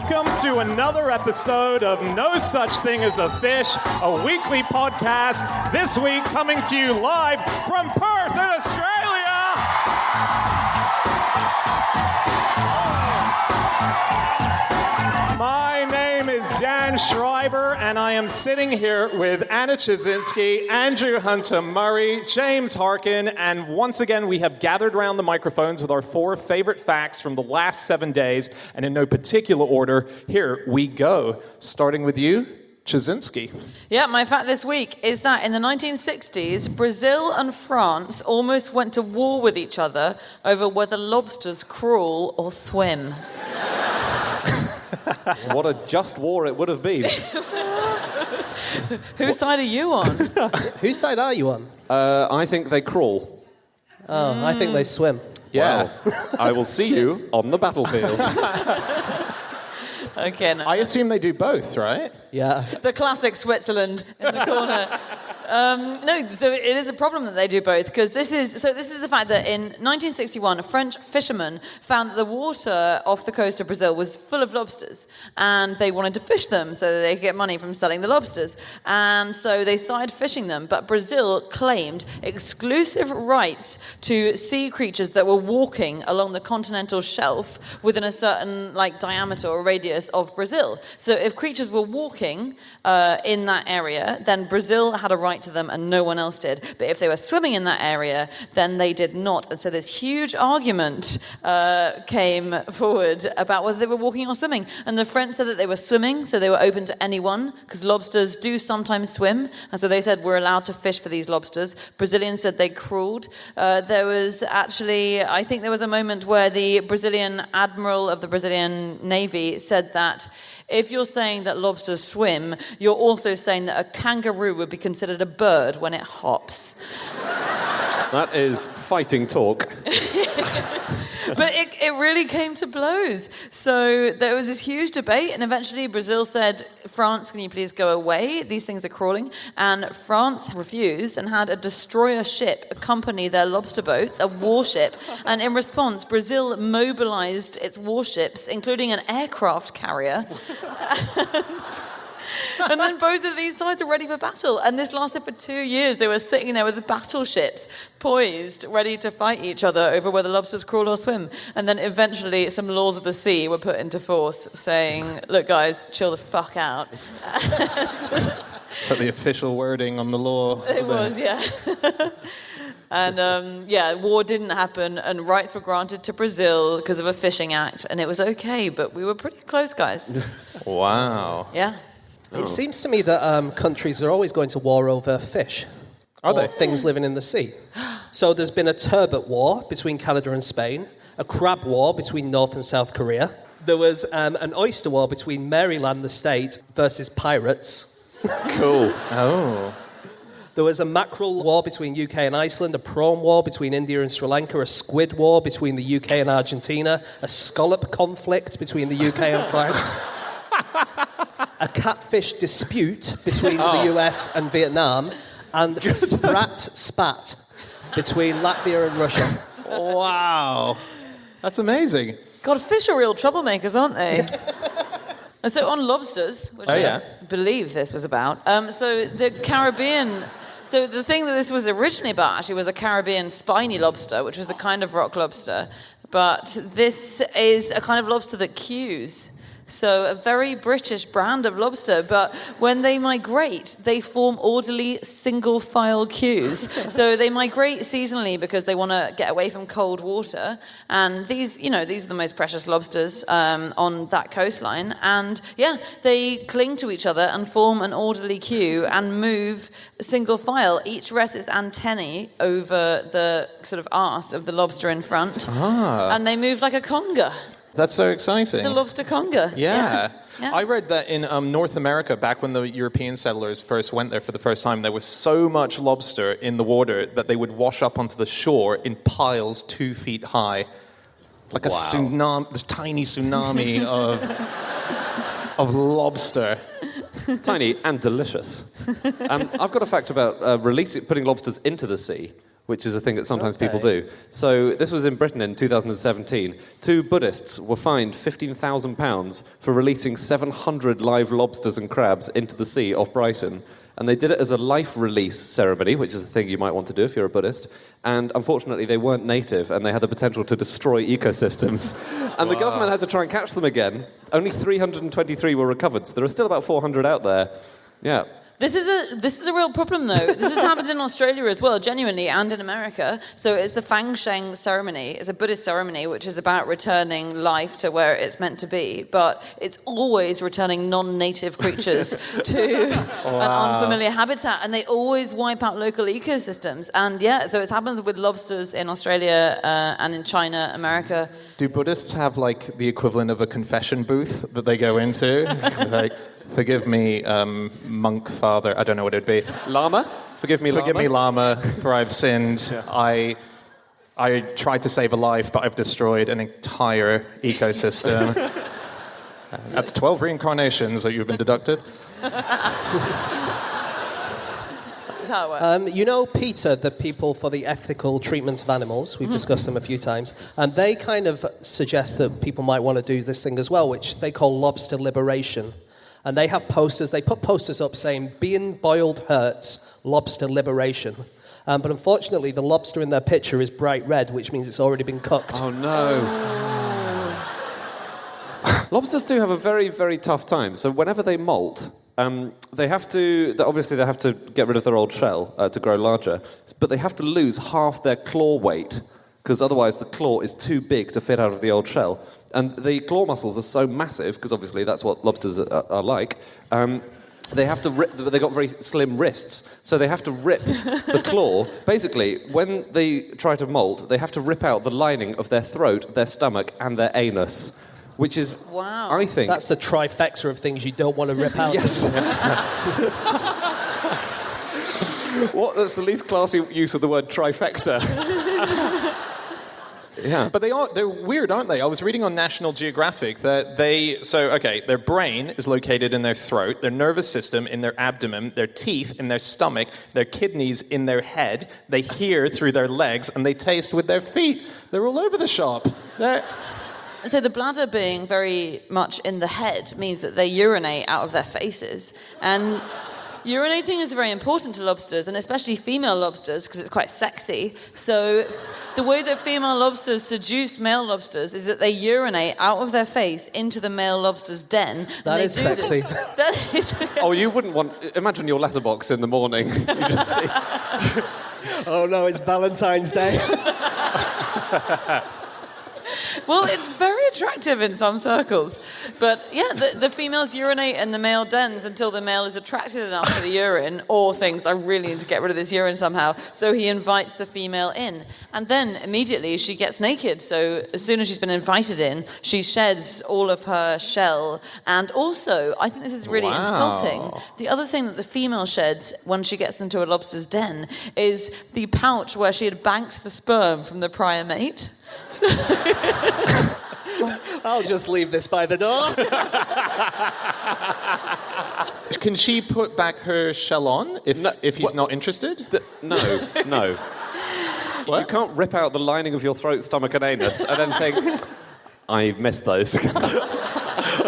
welcome to another episode of No Such Thing as a Fish, a weekly podcast. This week coming to you live from Perth in Australia. My name is Dan Schreiber, and I am sitting here with Anna Chizinski, Andrew Hunter-Murray, James Harkin, and once again we have gathered around the microphones with our 4 favorite facts from the last 7 days, and in no particular order, here we go. Starting with you, Chizinski. Yeah, my fact this week is that in the 1960s, Brazil and France almost went to war with each other over whether lobsters crawl or swim. What a just war it would have been. Whose side are you on? Whose side are you on? I think they crawl. Oh, I think they swim. Yeah. Well, I will see you on the battlefield. Okay, no. I assume they do both, right? Yeah. The classic Switzerland in the corner. No, so it is a problem that they do both, because this is the fact that in 1961, a French fisherman found that the water off the coast of Brazil was full of lobsters, and they wanted to fish them so that they could get money from selling the lobsters. And so they started fishing them, but Brazil claimed exclusive rights to sea creatures that were walking along the continental shelf within a certain diameter or radius of Brazil. So if creatures were walking in that area, then Brazil had a right to them and no one else did. But if they were swimming in that area, then they did not. And so this huge argument came forward about whether they were walking or swimming. And the French said that they were swimming, so they were open to anyone, because lobsters do sometimes swim. And so they said we're allowed to fish for these lobsters. Brazilians said they crawled. There was actually, I think there was a moment where the Brazilian admiral of the Brazilian Navy said that if you're saying that lobsters swim, you're also saying that a kangaroo would be considered a bird when it hops. That is fighting talk. But it really came to blows. So there was this huge debate, and eventually Brazil said, France, can you please go away? These things are crawling. And France refused and had a destroyer ship accompany their lobster boats, a warship. And in response, Brazil mobilized its warships, including an aircraft carrier. And then both of these sides are ready for battle. And this lasted for 2 years. They were sitting there with the battleships poised, ready to fight each other over whether lobsters crawl or swim. And then eventually some laws of the sea were put into force saying, look, guys, chill the fuck out. So the official wording on the law. It was, yeah. And, war didn't happen, and rights were granted to Brazil because of a fishing act. And it was okay, but we were pretty close, guys. Wow. Yeah. It seems to me that countries are always going to war over fish. Are they? Things living in the sea. So there's been a turbot war between Canada and Spain, a crab war between North and South Korea. There was an oyster war between Maryland, the state, versus pirates. Cool. Oh. There was a mackerel war between UK and Iceland, a prawn war between India and Sri Lanka, a squid war between the UK and Argentina, a scallop conflict between the UK and France. A catfish dispute between the US and Vietnam, and a spat between Latvia and Russia. Wow. That's amazing. God, fish are real troublemakers, aren't they? And so on lobsters, which I believe this was about, so the Caribbean... So the thing that this was originally about actually was a Caribbean spiny lobster, which was a kind of rock lobster. But this is a kind of lobster that queues. So a very British brand of lobster, but when they migrate, they form orderly single-file queues. So they migrate seasonally because they want to get away from cold water. And these are the most precious lobsters on that coastline. And they cling to each other and form an orderly queue and move single file. Each rests its antennae over the sort of arse of the lobster in front. And they move like a conga. That's so exciting. The lobster conga. Yeah. Yeah. I read that in North America, back when the European settlers first went there for the first time, there was so much lobster in the water that they would wash up onto the shore in piles 2 feet high. Like a tsunami, this tiny tsunami of lobster. Tiny and delicious. I've got a fact about putting lobsters into the sea. which is a thing that sometimes people do. So this was in Britain in 2017. 2 Buddhists were fined £15,000 for releasing 700 live lobsters and crabs into the sea off Brighton. And they did it as a life release ceremony, which is a thing you might want to do if you're a Buddhist. And unfortunately, they weren't native, and they had the potential to destroy ecosystems. And the government had to try and catch them again. Only 323 were recovered, so there are still about 400 out there. Yeah. This is a real problem, though. This has happened in Australia as well, genuinely, and in America. So it's the Fang Sheng ceremony. It's a Buddhist ceremony which is about returning life to where it's meant to be, but it's always returning non-native creatures to an unfamiliar habitat, and they always wipe out local ecosystems. And yeah, so it happens with lobsters in Australia and in China, America. Do Buddhists have like the equivalent of a confession booth that they go into? Like, forgive me, monk father. I don't know what it'd be. Lama? Forgive me, Lama. Forgive me, Lama, for I've sinned. Yeah. I tried to save a life, but I've destroyed an entire ecosystem. That's 12 reincarnations that you've been deducted. That's how it works. You know PETA, the people for the ethical treatment of animals, we've discussed them a few times, and they kind of suggest that people might want to do this thing as well, which they call lobster liberation. And they have posters, they put posters up saying, being boiled hurts, lobster liberation. But unfortunately, the lobster in their picture is bright red, which means it's already been cooked. Oh, no. Lobsters do have a very, very tough time. So whenever they molt, they have to get rid of their old shell to grow larger, but they have to lose half their claw weight, because otherwise the claw is too big to fit out of the old shell. And the claw muscles are so massive, because obviously that's what lobsters are like, they've got very slim wrists, so they have to rip the claw. Basically, when they try to molt, they have to rip out the lining of their throat, their stomach, and their anus, which is, wow. I think... That's the trifecta of things you don't want to rip out. Yes. That's the least classy use of the word trifecta. Yeah. But they're weird, aren't they? I was reading on National Geographic that their brain is located in their throat, their nervous system in their abdomen, their teeth in their stomach, their kidneys in their head, they hear through their legs, and they taste with their feet. They're all over the shop. So the bladder being very much in the head means that they urinate out of their faces. And urinating is very important to lobsters, and especially female lobsters, because it's quite sexy. So the way that female lobsters seduce male lobsters is that they urinate out of their face into the male lobster's den. That is sexy. Oh, you wouldn't want... Imagine your letterbox in the morning. You just see... Oh no, it's Valentine's Day. Well, it's very attractive in some circles. But yeah, the females urinate in the male dens until the male is attracted enough to the urine, or thinks, I really need to get rid of this urine somehow. So he invites the female in. And then immediately she gets naked. So as soon as she's been invited in, she sheds all of her shell. And also, I think this is really insulting, the other thing that the female sheds when she gets into a lobster's den is the pouch where she had banked the sperm from the prior mate. So I'll just leave this by the door. Can she put back her shell on if he's not interested? No. What? You can't rip out the lining of your throat, stomach, and anus and then think, I've missed those.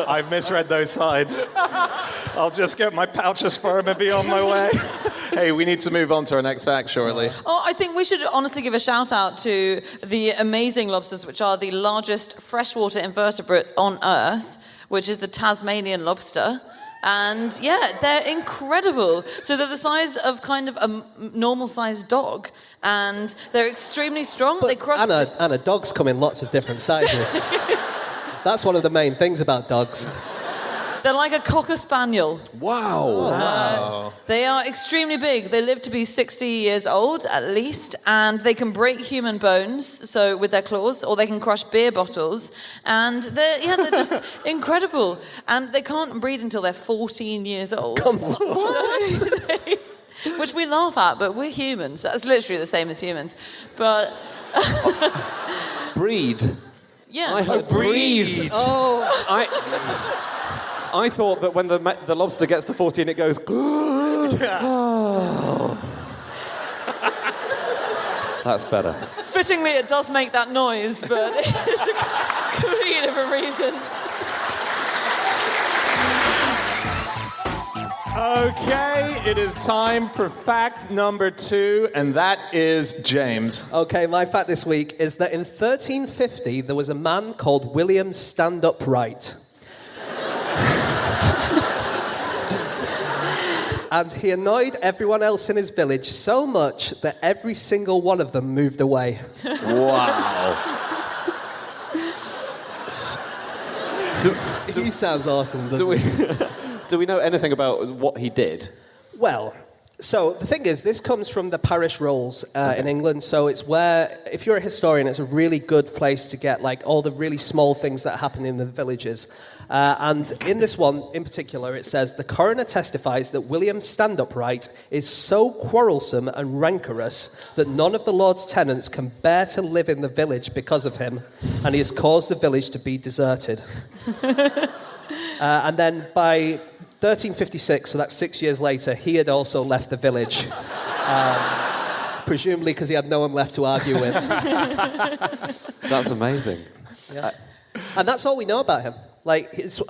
I've misread those sides. I'll just get my pouch of sperm and be on my way. Hey, we need to move on to our next fact shortly. Oh, I think we should honestly give a shout out to the amazing lobsters, which are the largest freshwater invertebrates on Earth, which is the Tasmanian lobster. And yeah, they're incredible. So they're the size of kind of a normal-sized dog, and they're extremely strong. But they cross. Anna, dogs come in lots of different sizes. That's one of the main things about dogs. They're like a cocker spaniel. Wow. They are extremely big. They live to be 60 years old at least, and they can break human bones, so with their claws, or they can crush beer bottles. And they're just incredible. And they can't breed until they're 14 years old. Come on. Which we laugh at, but we're humans. That's literally the same as humans. But Breed. yeah. I heard breathe. Oh, I thought that when the lobster gets to 14, it goes... That's better. Fittingly, it does make that noise, but it's a completely different reason. Okay, it is time for fact number 2, and that is James. Okay, my fact this week is that in 1350, there was a man called William Stand-Upright. And he annoyed everyone else in his village so much that every single one of them moved away. Wow. He sounds awesome, doesn't he? Do we know anything about what he did? Well, so the thing is, this comes from the parish rolls in England. So it's where, if you're a historian, it's a really good place to get like all the really small things that happen in the villages. And in this one, in particular, it says, the coroner testifies that William Stand-Upright is so quarrelsome and rancorous that none of the Lord's tenants can bear to live in the village because of him, and he has caused the village to be deserted. And then by 1356, so that's 6 years later, he had also left the village. Presumably because he had no one left to argue with. That's amazing. Yeah. And that's all we know about him. Like, it's,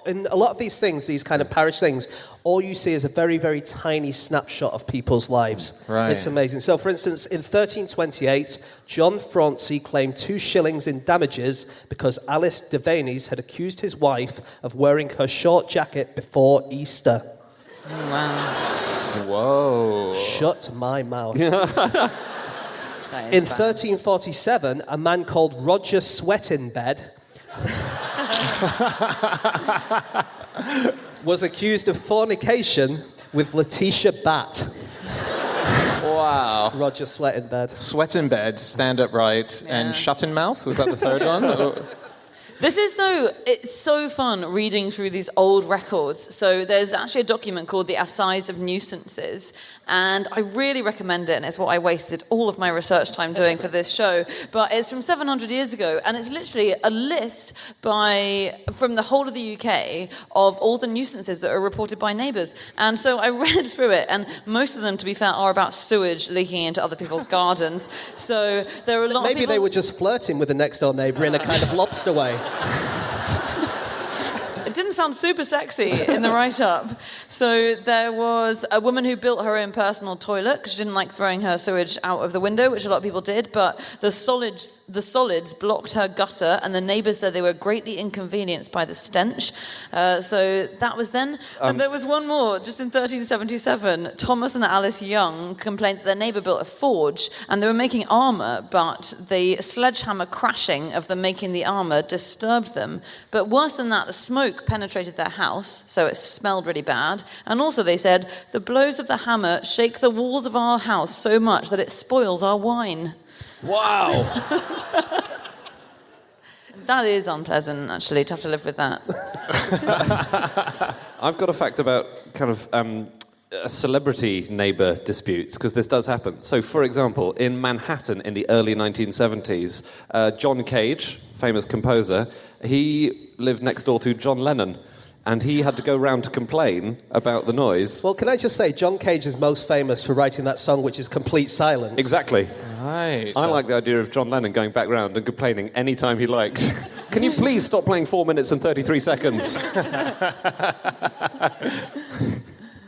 in a lot of these things, these kind of parish things, all you see is a very, very tiny snapshot of people's lives. Right. It's amazing. So, for instance, in 1328, John Frauncy claimed 2 shillings in damages because Alice Devaney's had accused his wife of wearing her short jacket before Easter. Wow. Whoa. Shut my mouth. That is In bad. 1347, a man called Roger Sweatinbed was accused of fornication with Letitia Batt. Wow. Roger Sweatinbed. Sweat in bed, stand upright, and shut in mouth. Was that the third one? This is, though, it's so fun reading through these old records. So there's actually a document called the Assize of Nuisances, and I really recommend it, and it's what I wasted all of my research time doing for this show. But it's from 700 years ago, and it's literally a list from the whole of the UK of all the nuisances that are reported by neighbours. And so I read through it, and most of them, to be fair, are about sewage leaking into other people's gardens. So there are a lot of Maybe people... they were just flirting with the next door neighbour in a kind of lobster way. It didn't sound super sexy in the write-up. So there was a woman who built her own personal toilet because she didn't like throwing her sewage out of the window, which a lot of people did, but the solids blocked her gutter, and the neighbours said they were greatly inconvenienced by the stench. So that was then. And there was one more, just in 1377. Thomas and Alice Young complained that their neighbour built a forge, and they were making armour, but the sledgehammer crashing of them making the armour disturbed them. But worse than that, the smoke penetrated their house, so it smelled really bad. And also they said, the blows of the hammer shake the walls of our house so much that it spoils our wine. Wow. That is unpleasant, actually, to have to live with that. I've got a fact about kind of celebrity neighbour disputes, because this does happen. So, for example, in Manhattan in the early 1970s, John Cage, famous composer, he lived next door to John Lennon, and he had to go round to complain about the noise. Well, can I just say, John Cage is most famous for writing that song which is Complete Silence. Exactly. Right. I like the idea of John Lennon going back round and complaining any time he likes. Can you please stop playing 4 minutes and 33 seconds?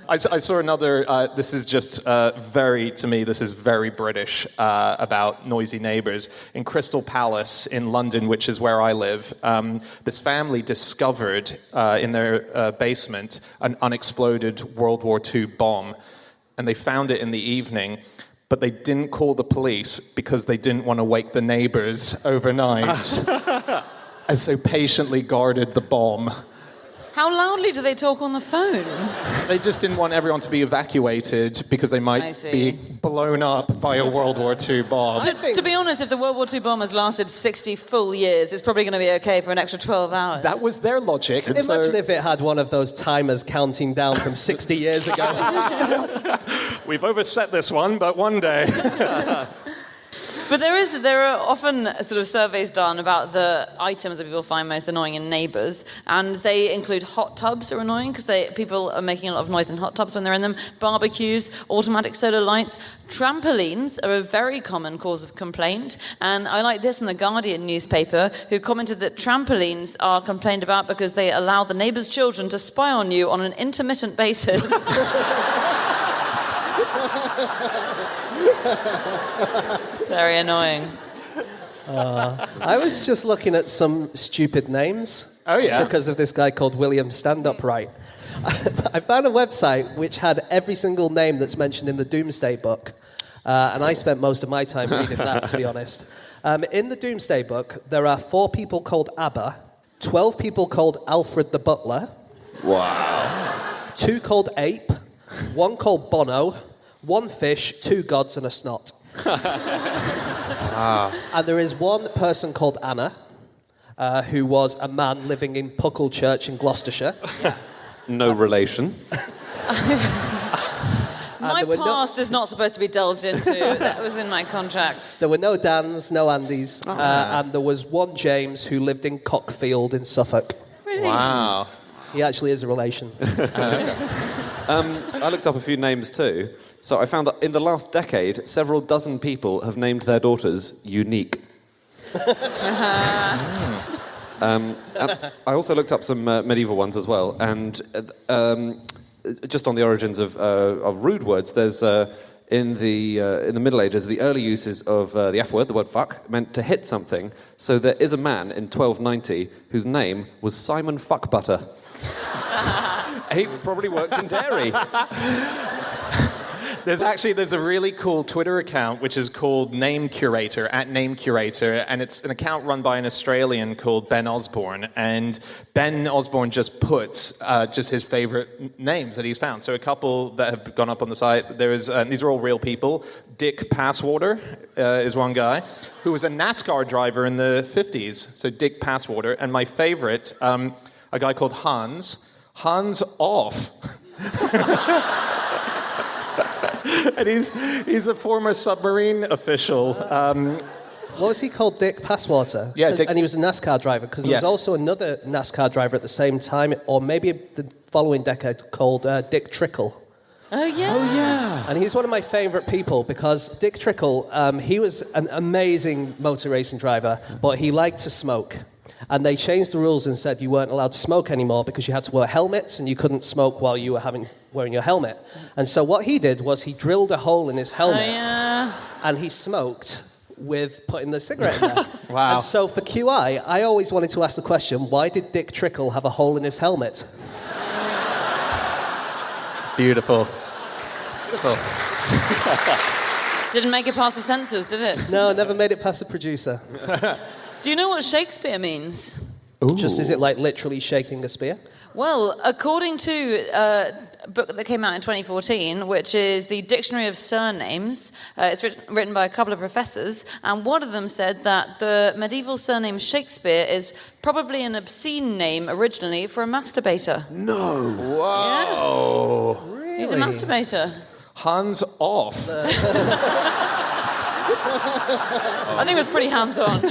I saw another, this is just this is very British, about noisy neighbours. In Crystal Palace in London, which is where I live, this family discovered in their basement an unexploded World War II bomb. And they found it in the evening, but they didn't call the police because they didn't want to wake the neighbours overnight. And so patiently guarded the bomb. How loudly do they talk on the phone? They just didn't want everyone to be evacuated because they might be blown up by a World War II bomb. To be honest, if the World War II bomb has lasted 60 full years, it's probably going to be okay for an extra 12 hours. That was their logic. And Imagine if it had one of those timers counting down from 60 years ago. We've overset this one, but one day. But there are often sort of surveys done about the items that people find most annoying in neighbours, and they include hot tubs are annoying because people are making a lot of noise in hot tubs when they're in them, barbecues, automatic solar lights. Trampolines are a very common cause of complaint, and I like this from the Guardian newspaper, who commented that trampolines are complained about because they allow the neighbours' children to spy on you on an intermittent basis. Very annoying. I was just looking at some stupid names. Oh, yeah? Because of this guy called William Stand-Upright. I found a website which had every single name that's mentioned in the Doomsday Book. And I spent most of my time reading that, to be honest. In the Doomsday Book, there are 4 people called Abba, 12 people called Alfred the Butler. Wow. 2 called Ape, 1 called Bono, 1 fish, 2 gods, and a snot. And there is 1 person called Anna, who was a man living in Puckle Church in Gloucestershire. No relation. My past is not supposed to be delved into. That was in my contract. There were no Dans, no Andys, and there was 1 James who lived in Cockfield in Suffolk. Really? Wow. He actually is a relation. I looked up a few names too. So I found that in the last decade, several dozen people have named their daughters Unique. And I also looked up some medieval ones as well, and just on the origins of rude words, there's in the Middle Ages, the early uses of the F word, the word fuck, meant to hit something. So there is a man in 1290 whose name was Simon Fuckbutter. He probably worked in dairy. There's a really cool Twitter account which is called Name Curator, @NameCurator, and it's an account run by an Australian called Ben Osborne, and Ben Osborne just puts just his favorite names that he's found. So a couple that have gone up on the site, these are all real people. Dick Passwater is one guy who was a NASCAR driver in the 50s, so Dick Passwater, and my favorite, a guy called Hans Off. And he's a former submarine official. What was he called? Dick Passwater? Yeah, Dick. And he was a NASCAR driver, because there was also another NASCAR driver at the same time, or maybe the following decade, called Dick Trickle. Oh, yeah. And he's one of my favourite people, because Dick Trickle, he was an amazing motor racing driver, but he liked to smoke. And they changed the rules and said you weren't allowed to smoke anymore because you had to wear helmets and you couldn't smoke while you were wearing your helmet. And so what he did was he drilled a hole in his helmet and he smoked with putting the cigarette in there. Wow. And so for QI, I always wanted to ask the question, why did Dick Trickle have a hole in his helmet? Beautiful. Didn't make it past the censors, did it? No, never made it past the producer. Do you know what Shakespeare means? Ooh. Just is it like literally shaking a spear? Well, according to a book that came out in 2014, which is the Dictionary of Surnames, it's written by a couple of professors, and one of them said that the medieval surname Shakespeare is probably an obscene name originally for a masturbator. No. Whoa. Yeah. Really? He's a masturbator. Hans Off. I think it was pretty hands-on.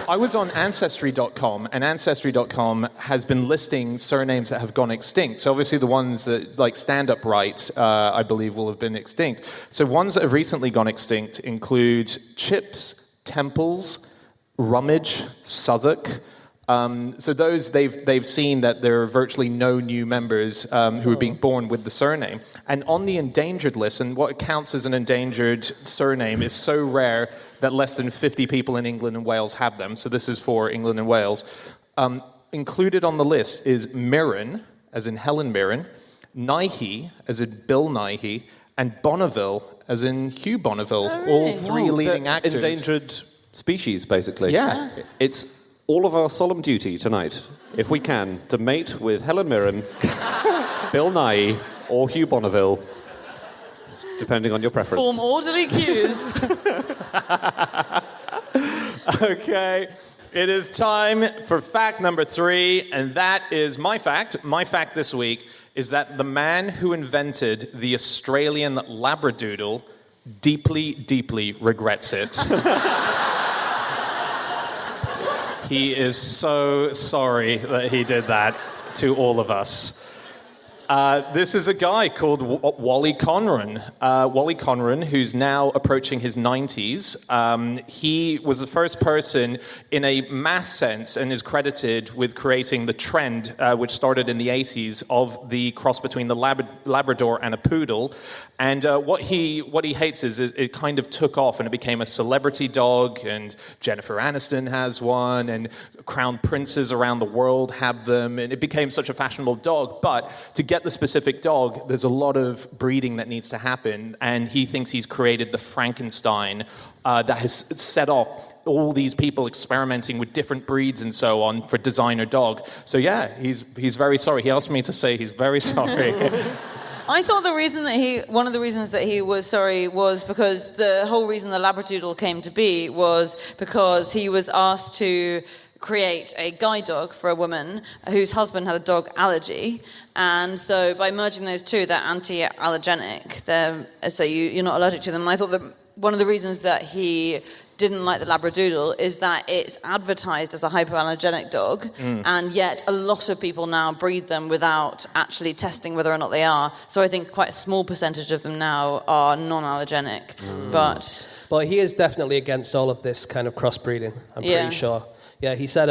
I was on Ancestry.com, and Ancestry.com has been listing surnames that have gone extinct. So obviously the ones that, like Stand-Upright, I believe, will have been extinct. So ones that have recently gone extinct include Chips, Temples, Rummage, Southwark. So those, they've seen that there are virtually no new members who are being born with the surname. And on the endangered list, and what counts as an endangered surname is so rare that less than 50 people in England and Wales have them. So this is for England and Wales. Included on the list is Mirren, as in Helen Mirren, Nighy, as in Bill Nighy, and Bonneville, as in Hugh Bonneville. Oh, really? All three leading They're actors. endangered species, basically. Yeah. It's all of our solemn duty tonight, if we can, to mate with Helen Mirren, Bill Nighy, or Hugh Bonneville, depending on your preference. Form orderly queues. Okay, it is time for fact number 3, and that is my fact. My fact this week is that the man who invented the Australian labradoodle deeply, deeply regrets it. He is so sorry that he did that to all of us. This is a guy called Wally Conran. Wally Conran, who's now approaching his 90s. He was the first person in a mass sense and is credited with creating the trend, which started in the 80s, of the cross between the Labrador and a poodle. And what he hates is it kind of took off and it became a celebrity dog, and Jennifer Aniston has one, and crown princes around the world have them, and it became such a fashionable dog. But to get the specific dog, there's a lot of breeding that needs to happen, and he thinks he's created the Frankenstein that has set off all these people experimenting with different breeds and so on for designer dog. So yeah, he's very sorry. He asked me to say he's very sorry. I thought one of the reasons that he was sorry was because the whole reason the labradoodle came to be was because he was asked to create a guide dog for a woman whose husband had a dog allergy, and so by merging those two, they're anti-allergenic. So you're not allergic to them. And I thought that one of the reasons that he didn't like the labradoodle is that it's advertised as a hypoallergenic dog, and yet a lot of people now breed them without actually testing whether or not they are. So I think quite a small percentage of them now are non-allergenic. But he is definitely against all of this kind of crossbreeding, I'm pretty sure. Yeah, he said,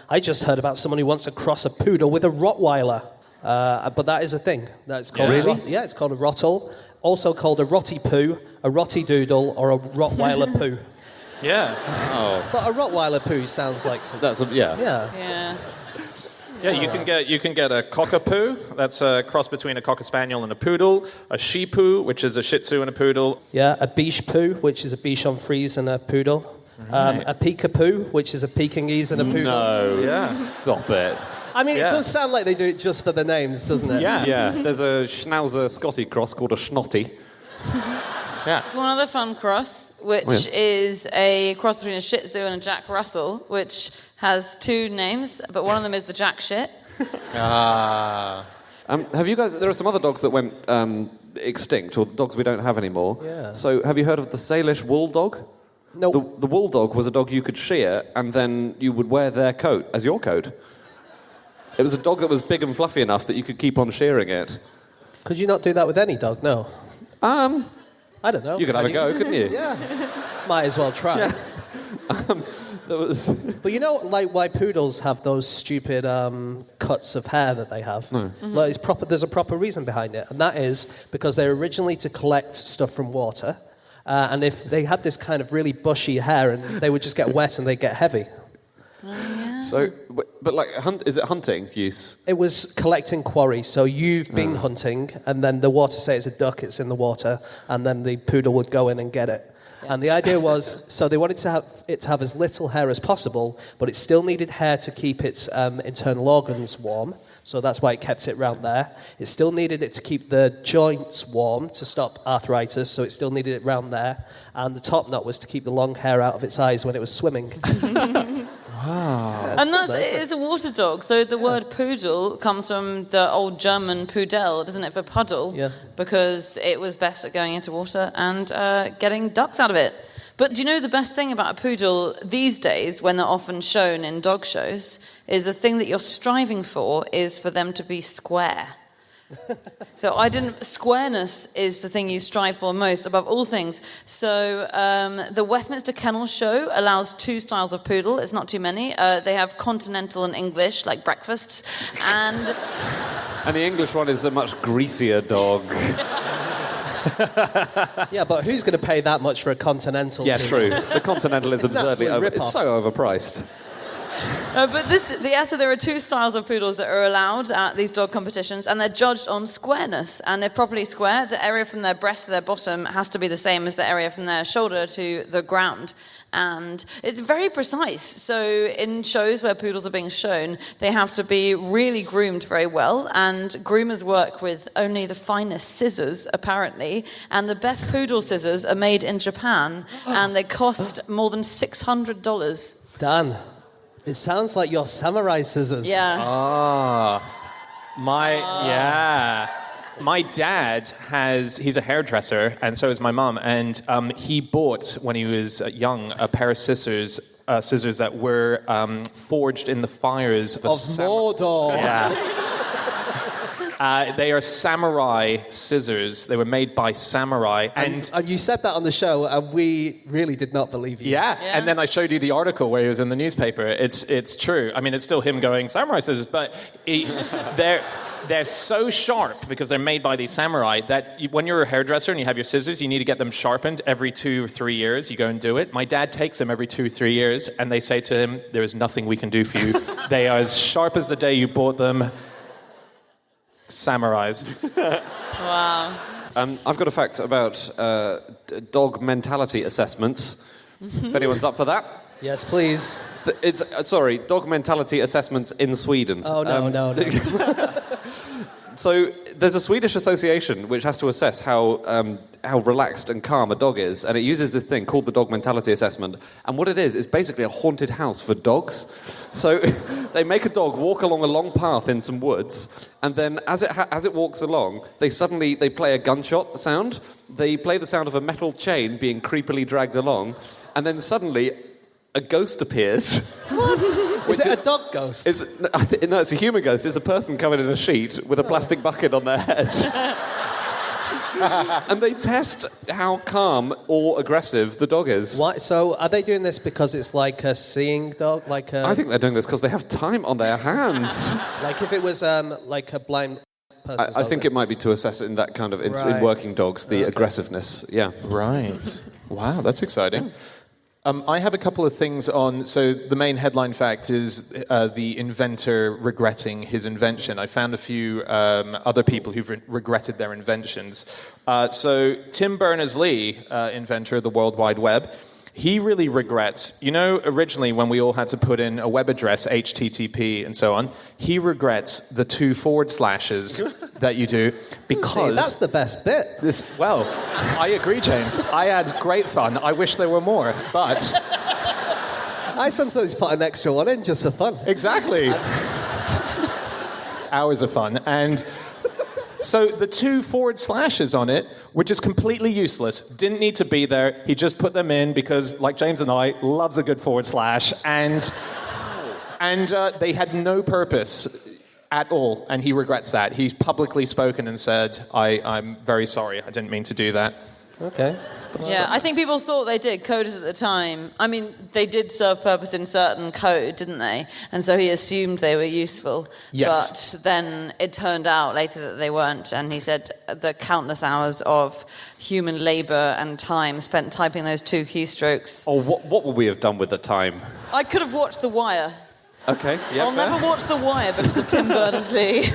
I just heard about someone who wants to cross a poodle with a Rottweiler. But that is a thing. That's called it's called a Rottle, also called a Rotty Poo, a Rotty Doodle, or a Rottweiler Poo. Yeah. Oh. But a Rottweiler Poo sounds like something. yeah. Yeah, you can get a cockapoo. That's a cross between a cocker spaniel and a poodle. A shih-poo, which is a shih tzu and a poodle. Yeah, a biche poo, which is a bichon frise and a poodle. A peekapoo, which is a Pekingese and a poodle. No, Yeah. Stop it. I mean, it does sound like they do it just for the names, doesn't it? Yeah. Yeah, there's a Schnauzer Scotty cross called a Schnotty. Yeah. There's one other fun cross, which is a cross between a Shih Tzu and a Jack Russell, which has two names, but one of them is the Jack Shit. Have you guys? There are some other dogs that went extinct, or dogs we don't have anymore. Yeah. So, have you heard of the Salish wool dog? No. The wool dog was a dog you could shear, and then you would wear their coat as your coat. It was a dog that was big and fluffy enough that you could keep on shearing it. Could you not do that with any dog? No. I don't know. You could have a go, couldn't you? Yeah. Might as well try. Yeah. There was. But you know, like why poodles have those stupid cuts of hair that they have? No. Like, there's a proper reason behind it, and that is because they're originally to collect stuff from water, and if they had this kind of really bushy hair, and they would just get wet and they'd get heavy. So, but like, is it hunting use? It was collecting quarry. So you've been hunting, and then the water say it's a duck, it's in the water, and then the poodle would go in and get it. Yeah. And the idea was, so they wanted to have as little hair as possible, but it still needed hair to keep its internal organs warm. So that's why it kept it round there. It still needed it to keep the joints warm to stop arthritis, so it still needed it round there. And the top knot was to keep the long hair out of its eyes when it was swimming. Wow. And it is a water dog. So the word poodle comes from the old German pudel, doesn't it, for puddle? Yeah. Because it was best at going into water and getting ducks out of it. But do you know the best thing about a poodle these days, when they're often shown in dog shows, is the thing that you're striving for is for them to be square. So squareness is the thing you strive for most above all things. So the Westminster Kennel Show allows two styles of poodle. It's not too many. They have continental and English, like breakfasts, and the English one is a much greasier dog. Yeah, but who's going to pay that much for a continental? Yeah, true. The continental is absurdly it's so overpriced. But there are two styles of poodles that are allowed at these dog competitions, and they're judged on squareness. And if properly square, the area from their breast to their bottom has to be the same as the area from their shoulder to the ground. And it's very precise. So in shows where poodles are being shown, they have to be really groomed very well, and groomers work with only the finest scissors, apparently. And the best poodle scissors are made in Japan, and they cost more than $600. Dan, it sounds like your samurai scissors. Yeah. Yeah. My dad he's a hairdresser, and so is my mum. And he bought, when he was young, a pair of scissors that were forged in the fires of Mordor. Yeah. They are samurai scissors. They were made by samurai. And you said that on the show, and we really did not believe you. Yeah, and then I showed you the article where he was in the newspaper. It's true. I mean, it's still him going, samurai scissors, but they're so sharp because they're made by these samurai that when you're a hairdresser and you have your scissors, you need to get them sharpened every 2 or 3 years. You go and do it. My dad takes them every 2 or 3 years, and they say to him, there is nothing we can do for you. They are as sharp as the day you bought them. Samurais. Wow. I've got a fact about dog mentality assessments. If anyone's up for that. Yes, please. It's dog mentality assessments in Sweden. Oh, no. So there's a Swedish association which has to assess how relaxed and calm a dog is, and it uses this thing called the dog mentality assessment. And what it is basically a haunted house for dogs. So they make a dog walk along a long path in some woods, and then as it walks along, they play a gunshot sound. They play the sound of a metal chain being creepily dragged along, and then suddenly a ghost appears. What? Is it a dog ghost? No, it's a human ghost. It's a person covered in a sheet with a plastic bucket on their head. And they test how calm or aggressive the dog is. What? So are they doing this because it's like a seeing dog? I think they're doing this because they have time on their hands. Like if it was like a blind person. I think it might be to assess in that kind of in working dogs the aggressiveness. Yeah. Right. Wow, that's exciting. I have a couple of things on. So the main headline fact is the inventor regretting his invention. I found a few other people who've regretted their inventions. So Tim Berners-Lee, inventor of the World Wide Web, he really regrets, originally when we all had to put in a web address, HTTP and so on, he regrets the 2 forward slashes that you do because... See, that's the best bit. I agree, James. I had great fun. I wish there were more, but... I sometimes put an extra one in just for fun. Exactly. Hours of fun. And... So the 2 forward slashes on it were just completely useless. Didn't need to be there. He just put them in because, like James and I, loves a good forward slash. And they had no purpose at all. And he regrets that. He's publicly spoken and said, I'm very sorry. I didn't mean to do that. Okay. Yeah, I think people thought they did, coders at the time. I mean, they did serve purpose in certain code, didn't they? And so he assumed they were useful. Yes. But then it turned out later that they weren't. And he said the countless hours of human labor and time spent typing those 2 keystrokes. Oh, what would we have done with the time? I could have watched The Wire. Okay, yeah, I'll never watch The Wire because of Tim Berners-Lee.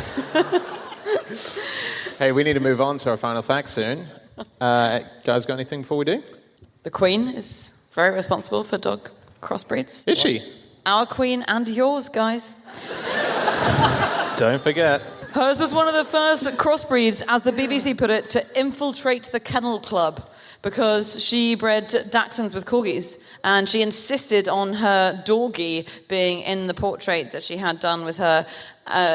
Hey, we need to move on to our final fact soon. Guys, got anything before we do? The Queen is very responsible for dog crossbreeds. Is she? Our Queen and yours, guys. Don't forget. Hers was one of the first crossbreeds, as the BBC put it, to infiltrate the kennel club because she bred Dachshunds with Corgis, and she insisted on her Dorgie being in the portrait that she had done with her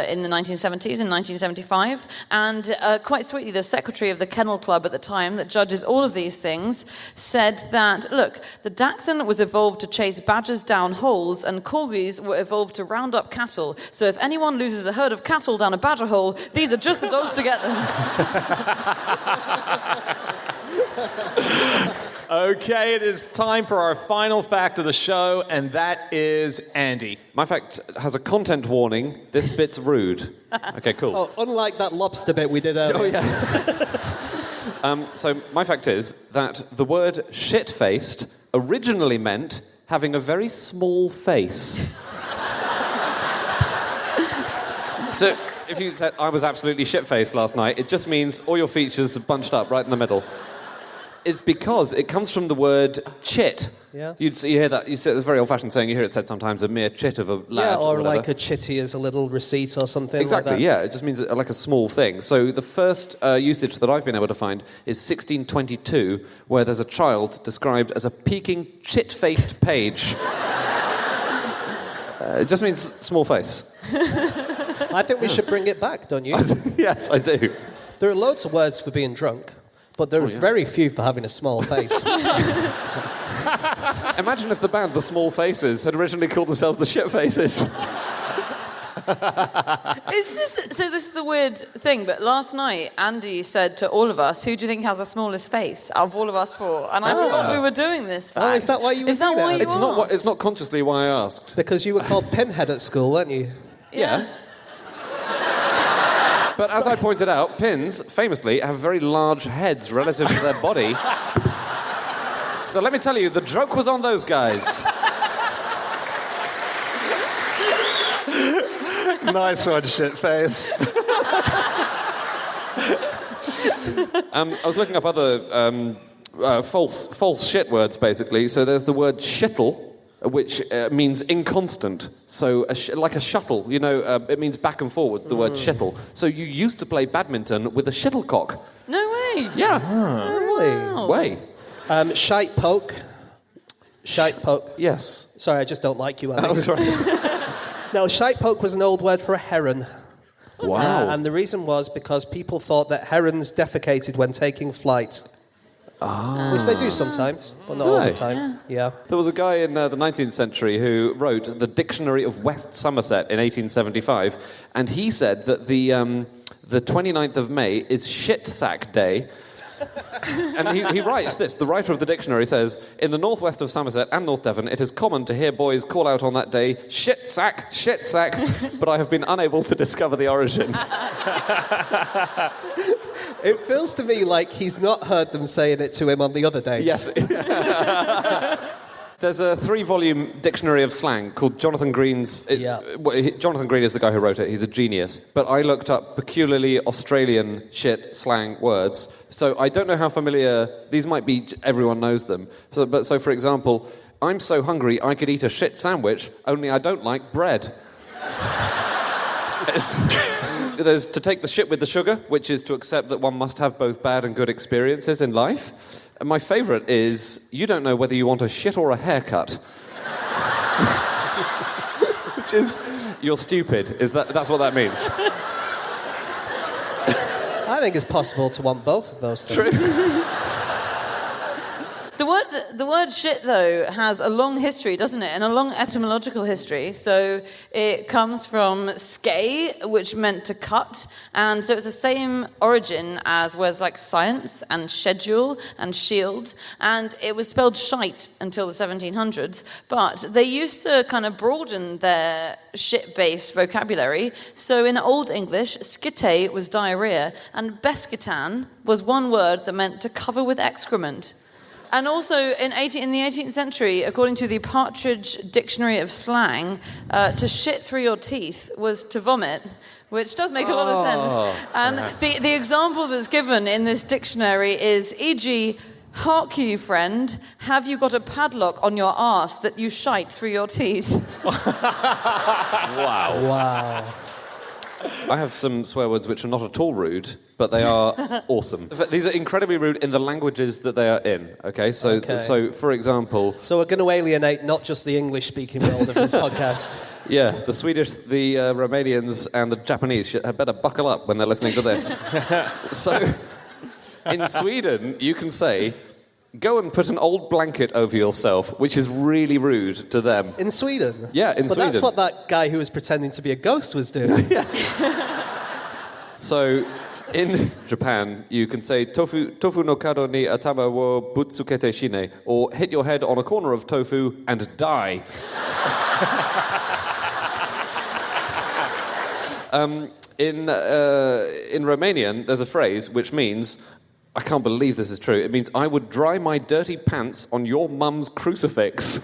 in the 1970s, in 1975. And quite sweetly, the secretary of the Kennel Club at the time, that judges all of these things, said that, look, the Dachshund was evolved to chase badgers down holes, and Corgis were evolved to round up cattle. So if anyone loses a herd of cattle down a badger hole, these are just the dogs to get them. Okay, it is time for our final fact of the show, and that is Andy. My fact has a content warning. This bit's rude. Okay, cool. Oh, unlike that lobster bit we did earlier. Oh, yeah. So my fact is that the word shit-faced originally meant having a very small face. So if you said, I was absolutely shit-faced last night, it just means all your features are bunched up right in the middle. It's because it comes from the word chit. Yeah. You hear that. It's a very old-fashioned saying. You hear it said sometimes, a mere chit of a lad. Yeah, or whatever. like a chitty as a little receipt or something. Exactly. Like that. Yeah, it just means like a small thing. So the first usage that I've been able to find is 1622, where there's a child described as a peaking chit-faced page. It just means small face. I think we should bring it back, don't you? Yes, I do. There are loads of words for being drunk, but there are very few for having a small face. Imagine if the band The Small Faces had originally called themselves The Shit Faces. This is a weird thing, but last night Andy said to all of us, who do you think has the smallest face out of all of us four? And I forgot we were doing this fact. Oh, is that why you were Is that doing why that? you It's not, asked? it's not consciously why I asked. Because you were called Pinhead at school, weren't you? Yeah. But as I pointed out, pins, famously, have very large heads relative to their body. So let me tell you, the joke was on those guys. Nice one, shitface. I was looking up other false shit words, basically. So there's the word shittle, which means inconstant. So like a shuttle, it means back and forwards, the word shittle. So you used to play badminton with a shuttlecock. No way. Yeah. Really? Wow. Way. Shite poke. Shite poke. Yes. Sorry, I just don't like you, Andy. Oh, sorry. No, shite poke was an old word for a heron. Wow. And the reason was because people thought that herons defecated when taking flight. Which they do sometimes, but not Do all they? the time. Yeah. There was a guy in the 19th century who wrote the Dictionary of West Somerset in 1875, and he said that the 29th of May is shit sack day. And he writes this, the writer of the dictionary says, in the northwest of Somerset and North Devon, it is common to hear boys call out on that day, shit sack, but I have been unable to discover the origin. It feels to me like he's not heard them saying it to him on the other days. Yes. There's a 3-volume dictionary of slang called Jonathan Green's... Jonathan Green is the guy who wrote it. He's a genius. But I looked up peculiarly Australian shit slang words. So I don't know how familiar... These might be... Everyone knows them. So for example, I'm so hungry I could eat a shit sandwich, only I don't like bread. There's to take the shit with the sugar, which is to accept that one must have both bad and good experiences in life. And my favourite is, you don't know whether you want a shit or a haircut. Which is, you're stupid. That's what that means. I think it's possible to want both of those things. True. The word shit, though, has a long history, doesn't it? And a long etymological history. So it comes from ske, which meant to cut. And so it's the same origin as words like science and schedule and shield. And it was spelled shite until the 1700s. But they used to kind of broaden their shit-based vocabulary. So in Old English, skite was diarrhea. And besketan was one word that meant to cover with excrement. And also, in the 18th century, according to the Partridge Dictionary of Slang, to shit through your teeth was to vomit, which does make a lot of sense. And the example that's given in this dictionary is, e.g., hark you, friend, have you got a padlock on your arse that you shite through your teeth? Wow. I have some swear words which are not at all rude, but they are awesome. These are incredibly rude in the languages that they are in, okay? So, for example... So we're going to alienate not just the English-speaking world of this podcast. Yeah, the Swedish, the Romanians, and the Japanese had better buckle up when they're listening to this. So, in Sweden, you can say, go and put an old blanket over yourself, which is really rude to them. In Sweden? Yeah, in Sweden. But that's what that guy who was pretending to be a ghost was doing. Yes. So, in Japan, you can say tofu no kado ni atama wo butsukete shine, or hit your head on a corner of tofu and die. In Romanian, there's a phrase which means, I can't believe this is true, it means, I would dry my dirty pants on your mum's crucifix.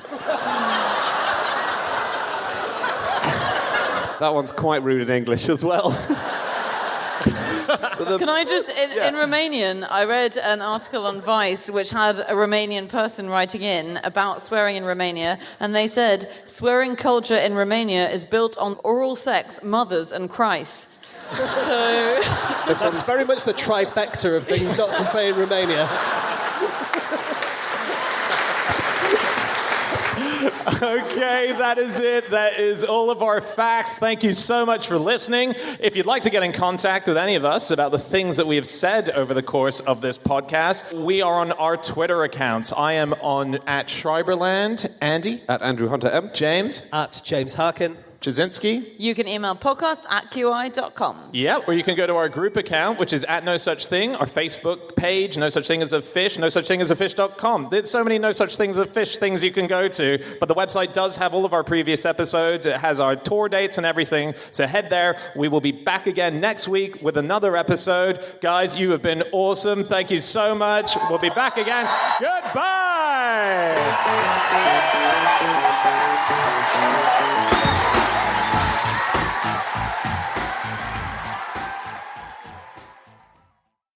That one's quite rude in English as well. Can I just, in Romanian, I read an article on Vice which had a Romanian person writing in about swearing in Romania, and they said, swearing culture in Romania is built on oral sex, mothers, and Christ. So... That's very much the trifecta of things not to say in Romania. Okay, that is it. That is all of our facts. Thank you so much for listening. If you'd like to get in contact with any of us about the things that we have said over the course of this podcast, we are on our Twitter accounts. I am on @Schreiberland. Andy? Andrew Hunter M. James? At James Harkin. Jasinski? You can email podcast@qi.com. Yeah, or you can go to our group account, which is @NoSuchThing, our Facebook page, No Such Thing as a Fish, NoSuchThingAsAFish.com. There's so many No Such Things as a Fish things you can go to, but the website does have all of our previous episodes. It has our tour dates and everything, so head there. We will be back again next week with another episode. Guys, you have been awesome. Thank you so much. We'll be back again. Goodbye!